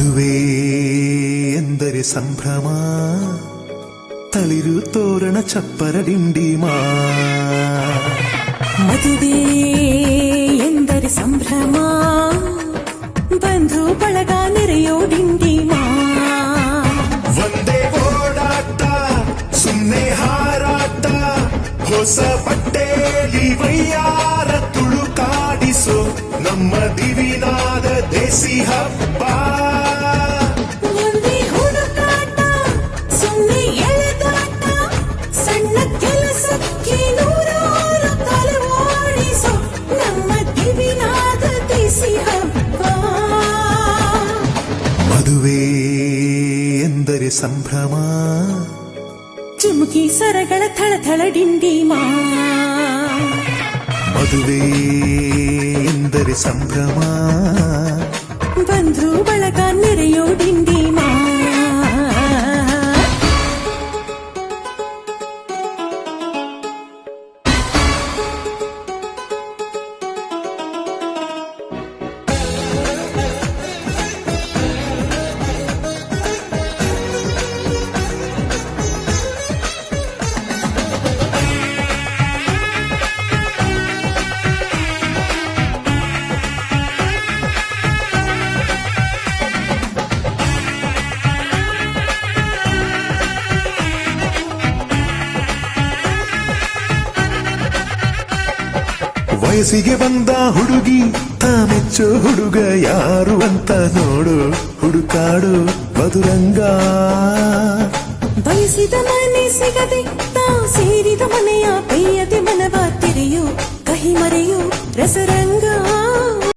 ಮದುವೆ ಎಂದರೆ ಸಂಭ್ರಮ, ತಳಿರು ತೋರಣ ಚಪ್ಪರ ಡಿಂಡಿಮಾ. ಮದುವೆ ಎಂದರೆ ಸಂಭ್ರಮ, ಬಂಧು ಬಳಗ ನೆರೆಯೋ ಡಿಂಡಿಮಾ. ಒಂದೇ ಓಡಾಟ ಸುಮ್ಮನೆ ಹಾರಾಟ, ಹೊಸ ಬಟ್ಟೆಲಿ ವೈಯಾರ ತುಳುಕಾಡಿಸೋ ನಮ್ಮ ದಿವಿನಾದ ದೇಸಿ ಹಬ್ಬ. ಒಂದೇ ಹುಡುಕಾಟ ಸುಮ್ಮನೆ ಎಳೆದಾಟ, ಸಣ್ಣ ಕೆಲಸಕ್ಕೆ ನೂರಾರು ತಲವಾಡಿಸೋ ನಮ್ಮ ದಿವಿನಾದ ದೇಸಿ ಹಬ್ಬ. ಮದುವೆ ಎಂದರೆ ಸಂಭ್ರಮ, ಚುಮುಕಿ ಸರಗಳ ಥಳಥಳ ಡಿಂಡಿಮಾ. ಮದುವೆ ಎಂದರೆ ಸಂಭ್ರಮ, ಬಂಧು ಬಳಗ ನೆರೆಯೋ ಡಿಂಡಿಮಾ. ವಯಸ್ಸಿಗೆ ಬಂದ ಹುಡುಗಿ ತಾಮೆಚ್ಚೋ ಹುಡುಗ ಯಾರು ಅಂತ ನೋಡು, ಹುಡುಕಾಡು ಮಧುರಂಗ. ಬಯಸಿದ ಮನೆ ಸಿಗದೆ ತಾ ಸೇರಿದ ಮನೆಯ ಪೇಯದೆ ಮನವ ತೆರೆಯೋ ಕಹಿ ಮರೆಯೋ ರಸರಂಗ.